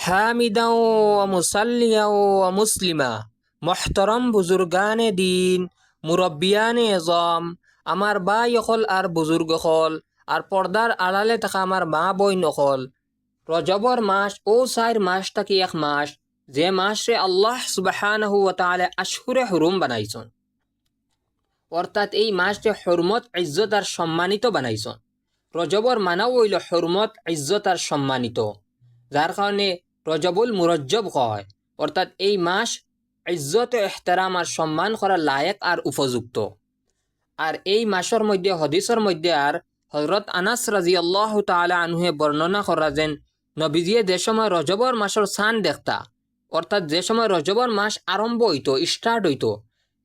حامدا ومصليا ومسلما محترم বুজুর্গানে দিন মুরব্বিয়ানে এজম আমার ভাই অকল আর বুজুর্গ হল আর পর্দার আড়ালে থাকা আমার মা বইন অকল রজবর মাস ও চার মাসটা কি এক মাস যে মাসে আল্লাহ সুবহানাহু ওয়া তাআলা আশহুরে হুরুম বানাইছেন, অর্থাৎ এই মাসে হুরমত ইজ্জত আর সম্মানিত বানাইছেন। রজবর মানাও হইল হুরমত ইজ্জত আর সম্মানিত, যার কারণে রজবুল মুরজ্জব হয়, অর্থাৎ এই মাস ইজ্জত এহতারাম আর সম্মান করার লায়েক আর উপযুক্ত। আর এই মাসের মধ্যে হদিসের মধ্যে আর হযরত আনাস রাদিয়াল্লাহু তাআলা আনহু বর্ণনা করা যেন নবীজিয়ে যে সময় রজবর মাসের সান দেখতা, অর্থাৎ যে সময় রজবর মাস আরম্ভ হইতো, স্টার্ট হইতো,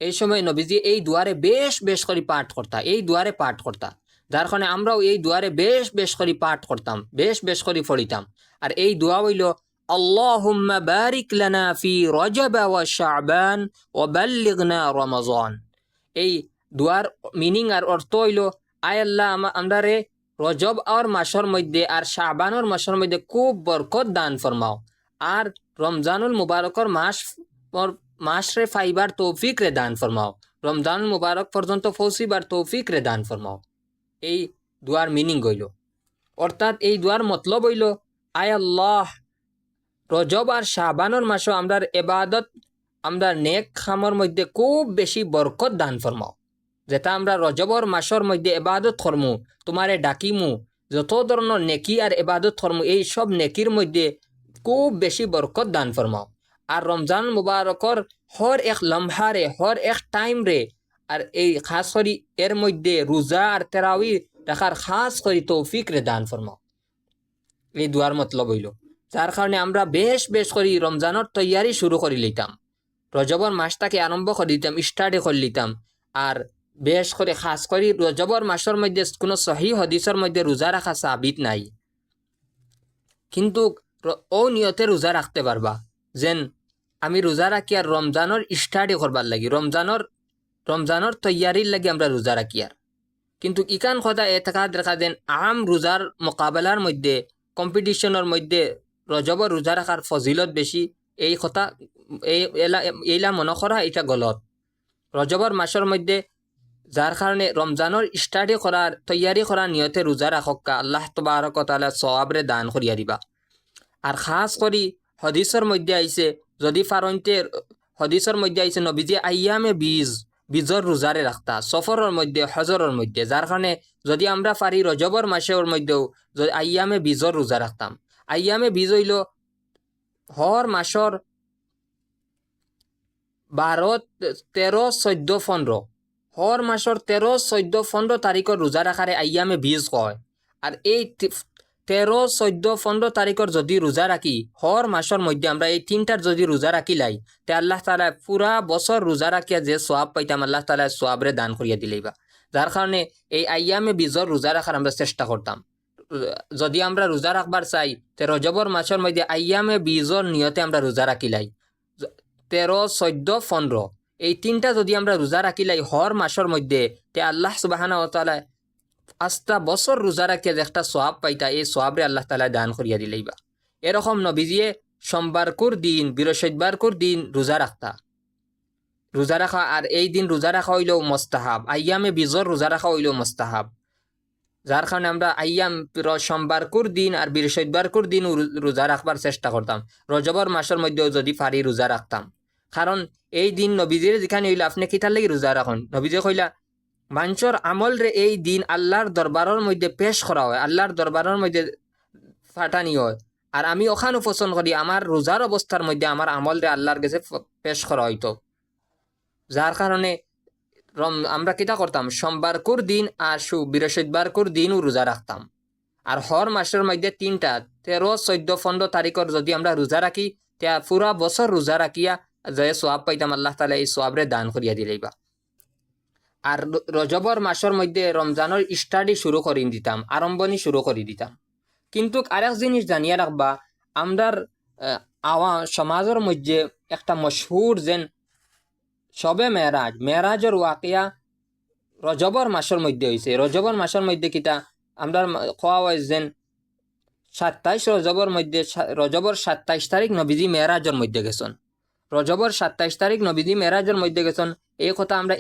এই সময় নবীজি এই দুয়ারে বেশ বেশ করে পাঠ করতা, এই দুয়ারে পাঠ করতা। যার কারণে আমরাও এই দুয়ারে বেশ বেশ করে পাঠ করতাম, বেশ বেশ করে পড়িতাম। আর এই দোয়া হইল আল্লাহুম্মা বারিক লানা ফি রজব ওয়া শাবান ওয়া বাল্লিগনা রমাজান। এই দুয়ার মিনিং আর অর্থ হইল, আয় আল্লাহ আমরারে রজব আর মাসের মধ্যে আর শাবানোর মাসের মধ্যে খুব বরকত দান ফরমাও, আর রমজানুল মুবারকর মাস রে ফাইবার তৌফিক রে দান ফরমাও, রমজানুল মুবারক পর্যন্ত পৌঁছিবার তৌফিক রে দান ফরমাও। এই দুয়ার মিনিং হইল, অর্থাৎ এই দুয়ার মতলব হইল, আয় আল্লাহ রজব আর শাবানোর মাসও আমরার এবাদত, আমরা নেক খামর মধ্যে খুব বেশি বরকত দান ফরমাও, যেটা আমরা রজবর মাসের মধ্যে এবাদত করমু, তোমারে ডাকিমু, যত ধরনের নেকি আর এবাদত করমু, এই সব নেকির মধ্যে খুব বেশি বরকত দান ফরমাও। আর রমজান মুবারকর হর এক লম্হারে, হর এক টাইম রে, আর এই খাস করি এর মধ্যে রোজা আর তেরাউই রাখার খাস করি তৌফিক রে দান ফরমাও। এই দুয়ার মতলব হইল, যার কারণে আমরা বেশ বেশ করি রমজানের তৈয়ারি শুরু করে লিতাম, রজবর মাসটাকে আরম্ভ করে দিতাম, স্টার্টে করে লিতাম। আর বেশ করে খাস করি রজবর মাসের মধ্যে কোনো সহি হদিসের মধ্যে রোজা রাখা সাবিত নাই, কিন্তু ও নিয়তে রোজা রাখতে পারবা, যেন আমি রোজা রাখি আর রমজানের স্টার্টে করবার লাগি, রমজানের তৈয়ারির লাগি আমরা রোজা রাখি। আর কিন্তু ইকান কথা এতেকাদ রাখা যেন আম রোজার মোকাবেলার মধ্যে, কম্পিটিশনের মধ্যে রজবর রোজা রাখার ফজিলত বেশি, এই কথা এইলা মনে করা এটা গলত। রজবর মাসের মধ্যে যার কারণে রমজানের স্টাডি করার তৈয়ারি করার নিয়তে রোজা রাখক্কা, আল্লাহ তবারক ওয়া তাআলা সওয়াবরে দান করিয়া দিবা। আর খাস করি হদিসের মধ্যে আইছে, যদি ফারনতে হদিসের মধ্যে আইছে নবীজি আইয়ামে বীজর রোজারে রাখতা, সফরের মধ্যে, হজরের মধ্যে, যার কারণে যদি আমরা পারি রজবর মাসের মধ্যেও যদি আইয়ামে বীজর রোজা রাখতাম। আইয়ামে বীজ হইল হর মাসর 12, 13, 14, 15, হর মাসর 13, 14, 15 তারিখের রোজা রাখারে আইয়ামে বীজ কয়। আর এই 13, 14, 15 তারিখের যদি রোজা রাখি, হর মাসের মধ্যে আমরা এই তিনটার যদি রোজা রাখিলাই, তে আল্লাহ তাআলা পুরা বছর রোজা রাখিয়া যে সোয়াব পাইতাম, আল্লাহ তাআলা সোয়াবরে দান করিয়া দিলেইবা। যার কারণে এই আইয়ামে বীজর রোজা রাখার আমরা চেষ্টা করতাম। যদি আমরা রোজা রাখবার চাই, তে রজবর মাসের মধ্যে আইয়ামে বীজর নিয়তে আমরা রোজা রাখিলাই, 13, 14, 15 এই তিনটা যদি আমরা রোজা রাখিলাই হর মাসের মধ্যে, তে আল্লাহ সুবহানাহু ওয়া তাআলা আস্তা বছর রোজা রাখিয়া যে একটা সোয়াব পাইতা, এই সোয়াবরে আল্লাহ তাআলা দান করিয়া দিলেইবা। এরকম নবীজিয়ে সোমবারকুর দিন, বৃহস্পতিবারকুর দিন রোজা রাখতা, রোজা রাখা। আর এই দিন রোজা রাখা হইলেও মোস্তাহাব, আইয়ামে বীজর রোজা রাখা হইলেও মোস্তাহাব। যার কারণে আমরা আইয়াম সোমবারকুর দিন আর বৃহস্পতিবারকুর দিন রোজা রাখবার চেষ্টা করতাম, রজবর মাসের মধ্যেও যদি পারি রোজা রাখতাম। কারণ এই দিন নবীজির যেখানে হইলা আপনি কিতার লাগি রোজা রাখুন, নবীজি কইলা মানুষের আমল রে এই দিন আল্লাহর দরবারের মধ্যে পেশ করা হয়, আল্লাহর দরবারের মধ্যে ফাটানি হয়। আর আমি ওখানে পছন্দ করি আমার রোজার অবস্থার মধ্যে আমার আমল রে আল্লাহর কাছে পেশ করা হইতো। যার কারণে আমরা কিতা করতাম, সোমবারকুর দিন আর বৃহস্পতিবারকুর দিনও রোজা রাখতাম। আর হর মাসের মধ্যে তিনটা 13, 14, 15 তারিখের যদি আমরা রোজা রাখি, তা পুরা বছর রোজা রাখিয়া যে সোয়াব পাইতাম, আল্লাহ তাআলা এই সোয়াবরে দান করিয়া দিলেইবা। আর রজবর মাসের মধ্যে রমজানের স্টাডি শুরু করে দিতাম, আরম্ভণি শুরু করে দিতাম। কিন্তু আরেক জিনিস জানিয়া রাখবা, আমরার সমাজের মধ্যে একটা মশহুর যেন সবে মেরাজের ওয়াকিয়া রজবর মাসের মধ্যে হয়েছে। রজবর মাসের মধ্যে কিতা আমরা কোয়া হয় যেন রজবর মধ্যে রজবর 27 তারিখ নবীজি মেরাজের মধ্যে গেছেন। রজবর 27 তারিখ নবীজি মেরাজের মধ্যে গেছেন। এই কথা আমরা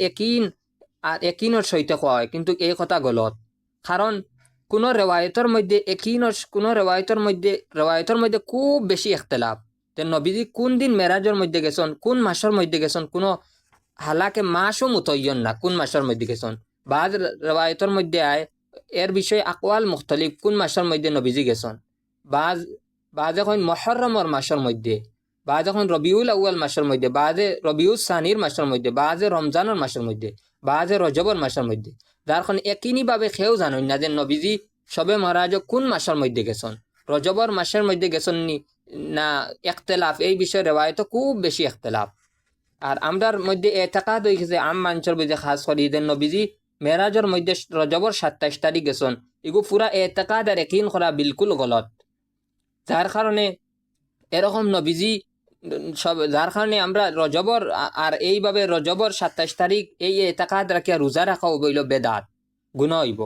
একিনের সহিত কোয়া হয়, কিন্তু এই কথা গলত। কারণ কোনো রেওয়ায়তের মধ্যে খুব বেশি ইখতিলাফ যে নবীজি কোন দিন মেরাজের মধ্যে গেছেন, কোন মাসের মধ্যে গেছেন, কোনো হালাকে মাসও মুতয়্যন না কোন মাসের মধ্যে গেছেন। বাজ রেওয়ায়তের মধ্যে আয় এর বিষয়ে আকওয়াল মুখতলিফ কোন মাসের মধ্যে নবীজি গেছেন। বাজ বাজে এখন মহরমর মাসের মধ্যে, বাজে এখন রবিউল আউয়াল মাসের মধ্যে, বাজে রবিউল সানির মাসের মধ্যে, বাজে রমজানের মাসের মধ্যে, বাজে রজবর মাসের মধ্যে। যার কারণে একইভাবে কেউ জানেন না যে নবীজি সবে মহারাজ কোন মাসের মধ্যে গেছেন, রজবর মাসের মধ্যে গেছেন নি না। ইখতিলাফ এই বিষয়ে রেওয়ায়ত খুব বেশি ইখতিলাফ। আর আমরার মধ্যে এতেকাদ হয়ে গেছে আম মানুষের মধ্যে খাস করি যে নবীজি মেরাজের মধ্যে রজবর 27 তারিখ গেছেন। এগু পুরা এতেকাদ আর একিন করা বিলকুল গলত। যার কারণে এরকম নবীজি যার কারণে আমরা রজবর আর এইভাবে রজবর 27 তারিখ এই এতেকাদ রাখিয়া রোজা রাখা হইল বেদাত, গুনাহ হইব।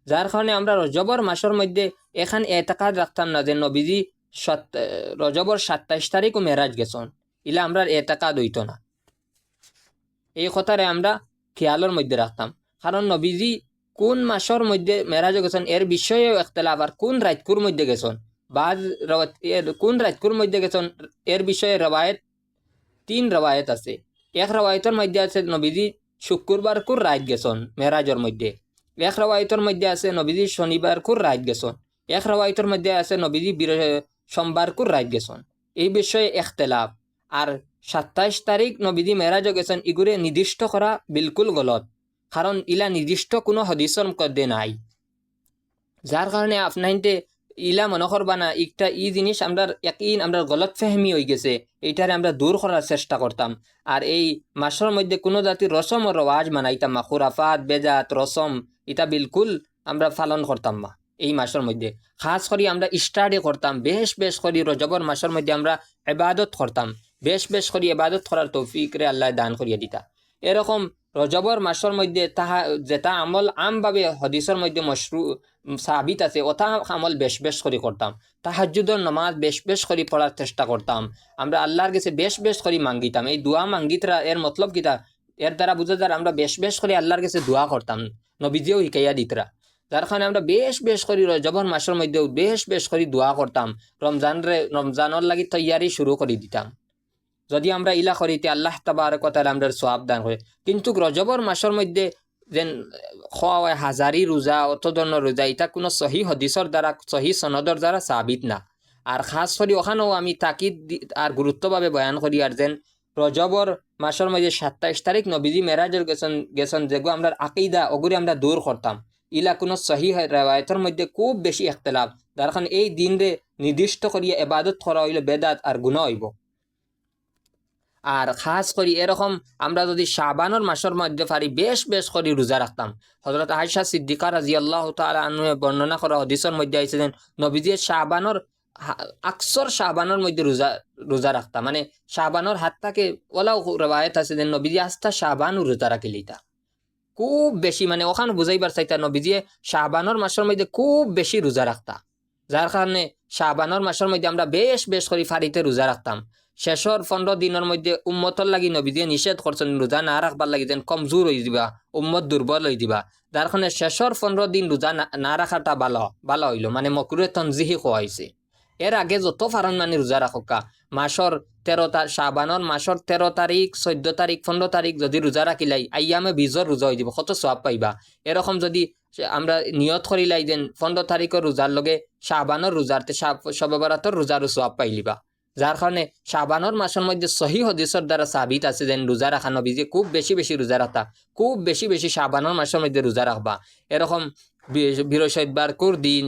যার কারণে আমরা রজবর মাসের মধ্যে এখান এতেকাদ রাখতাম না যে নবীজি রজবর 27 তারিখও মেরাজ গেছেন, ইলা আমরা এতেকাদ হইতো না। এই কথারে আমরা খেয়ালের মধ্যে রাখতাম। কারণ নবীজি কোন মাসের মধ্যে মেরাজ গেছেন এর বিষয়েও ইখতিলাফ, আর কোন রাতকুর মধ্যে গেছেন কোন রাতকুর মধ্যে গেছেন এর বিষয়ে রবায়ত 3 রবায়ত আছে। এক রবায়তের মধ্যে আছে নবীজি শুক্রবার কুর রাত গেছেন মেরাজের মধ্যে, এক রবায়তের মধ্যে আছে নবীজি শনিবার কুর রাত গেছেন, এক রবায়তের মধ্যে আছে নবীজি সোমবার কুর রাত গেছেন। এই বিষয়ে ইখতিলাফ। আর 27 তারিখ নবীজি মেরাজ গেছেন ইগুরে নির্দিষ্ট করা বিলকুল গলত, কারণ ইলা নির্দিষ্ট কোনো হদিসের মধ্যে নাই। যার কারণে আপনাইতে ইলা মনে করবা না একটা জিনিস আমরা আমরা গলত ফেহমি হয়ে গেছে, এইটারে আমরা দূর করার চেষ্টা করতাম। আর এই মাসের মধ্যে কোনো জাতির রসম ও রওয়াজ মানাইতাম না, খুরাফাত বেজাত রসম এটা বিলকুল আমরা পালন করতাম না। এই মাসের মধ্যে খাস করি আমরা স্টাডি করতাম, বেশ করি রজবর মাসের মধ্যে আমরা ইবাদত করতাম, বেশ করি ইবাদত করার তৌফিক রে আল্লাহ দান করিয়া দিতা। এরকম রজবর মাসের মধ্যে যেটা আমল আমভাবে হদিসের মধ্যে সাবিত আছে ওটা আমল বেশ করি করতাম। তাহাজ্জুদের নামাজ বেশ করি পড়ার চেষ্টা করতাম। আমরা আল্লাহর কাছে বেশ করি মাঙ্গিতাম। এই দোয়া মাঙ্গিতরা এর মতলব কিতা, এর দ্বারা বুঝা যায় আমরা বেশ করি আল্লাহর কাছে দোয়া করতাম, নবীজিও হিকাইয়া দিতরা। যার কারণে আমরা বেশ করি রজবর মাসের মধ্যেও বেশ করি দোয়া করতাম, রমজানের লাগি তৈয়ারি শুরু করে দিতাম। যদি আমরা ইলা করিতে আল্লাহ তাবারক ওয়া তাআলা আমাদের সওয়াব দান করে। কিন্তু রজবর মাসের মধ্যে যেন খাওয়া হাজারি রোজা অত ধরনের রোজা এটা কোনো সহি হদিসর দ্বারা সহি সনদর দ্বারা সাবিত না। আর খাস করি ওখানেও আমি তাকিদ আর গুরুত্বভাবে বয়ান করি আর যেন রজবর মাসের মধ্যে 27 তারিখ নবীজি মেরাজের গেছেন যেগুলো আমরা আকিদা ওগুলি আমরা দূর করতাম। ইলা কোনো সহি রেওয়ায়তের মধ্যে খুব বেশি ইখতিলাফ, যার কারণে এই দিনরে নির্দিষ্ট করিয়া ইবাদত করা হইলে বেদাত আর গুনাহ হইব। আর খাস করি এরকম আমরা যদি শাবানের মাসের মধ্যে পারি বেশ করি রোজা রাখতাম। হযরত আয়েশা সিদ্দিকা রাদিয়াল্লাহু তাআলা আনহা বর্ণনা করা হাদিসের মধ্যে আছে যে নবীজি শাবানের আকসর শাবানের মধ্যে রোজা রাখতাম, মানে শাবানের হাত থেকে ওলাও রওয়ায়াত আছে যে নবীজি আস্থা শাবান রোজা রাখিলিতা খুব বেশি, মানে ওখানে বুঝাইবার চাইতা নবীজি শাবানের মাসের মধ্যে খুব বেশি রোজা রাখতা। যার কারণে শাবানের মাসের মধ্যে আমরা বেশ করি ফারিতে রোজা রাখতাম। শেষর 15 দিনের মধ্যে উম্মতর লাগি নবীজিয়ে নিষেধ করছেন রোজা না রাখবার লাগি যেন কমজোর হয়ে দিবা, উম্মত দুর্বল হয়ে দিবা। যার কারণে শেষর 15 দিন রোজা না রাখাটা ভালো হইল, মানে মকরুহে তনজিহি কোয়া হয়েছে। এর আগে যত ফারন মানে রোজা রাখা মাসর 13 শাবানর মাসর 13 তারিখ 14 তারিখ 15 তারিখ যদি রোজা রাখিলাই আইয়ামে বীজর রোজা হয়ে দিব, কত সওয়াব পাইবা। এরকম যদি আমরা নিয়ত করিলাই যেন 15 তারিখের রোজার লগে শাবানর রোজারতে শবে বরাতর রোজারও সওয়াব পাইলিবা। যার কারণে শাবানর মাসের মধ্যে সহি হাদিসের দ্বারা সাবিত আছে যেন রোজা রাখা নবীজি খুব বেশি রোজা রাখতা, খুব বেশি শাবানর মাসের মধ্যে রোজা রাখবা। এরকম বৃহস্পতিবার কুর দিন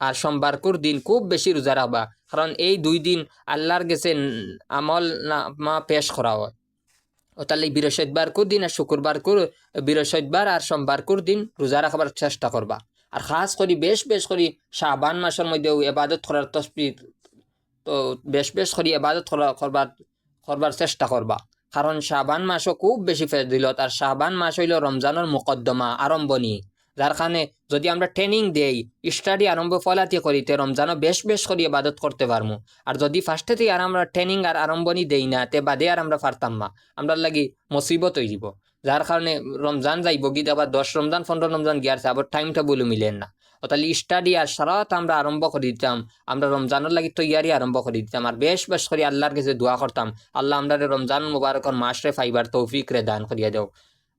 আর সোমবার কুর দিন খুব বেশি রোজা রাখবা, কারণ এই 2 দিন আল্লাহর কাছে আমল নামা পেশ করা হয়। তাহলে বৃহস্পতিবার কুর দিন আর শুক্রবার কুর, বৃহস্পতিবার আর সোমবার কুর দিন রোজা রাখবার চেষ্টা করবা। আর খাস করি বেশ করি শাবান মাসের মধ্যেও ইবাদত করার তসবিহ তো বেশ করি ইবাদত করবার চেষ্টা করবা, কারণ শাবান মাসও খুব বেশি ফজিলত। আর শাবান মাস হইল রমজানের মুকদ্দমা আরম্ভণি। যার কারণে যদি আমরা ট্রেনিং দেই, স্টাডি আরম্ভ ফলাতে করিতে রমজানও বেশ বেশ করে ইবাদত করতে পারমু। আর যদি ফার্স্টেতেই আর আমরা ট্রেনিং আর আরম্ভনি দেই না, তে বাদে আর আমরা পারতাম না, আমরা লাগি মুসিবত হয়ে যাব। যার কারণে রমজান যাইব গিয়ে আবার 10 রমজান 15 রমজান গিয়াছে, আবার টাইমটা বলে মিলেন না। তাহলে স্টাডি আর সারাত আমরা আরম্ভ করে দিতাম, আমরা রমজানের লাগি তৈয়ারি আরম্ভ করে দিতাম, আর বেশ বেশ করে আল্লাহর কাছে দোয়া করতাম, আল্লাহ আমরা রমজান মুবারকর মাসরে ফাইবার তৌফিক রে দান করিয়া দাও।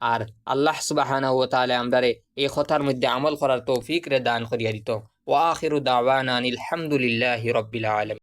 আর আল্লাহ সুবহানাহু ওয়া তাআলা আমরারে এই কথার মধ্যে আমল করার তৌফিক রে দান করিয়া দিত। ওয়া আখিরু দাওয়ানা আনিল হামদুলিল্লাহি রাব্বিল আলামিন।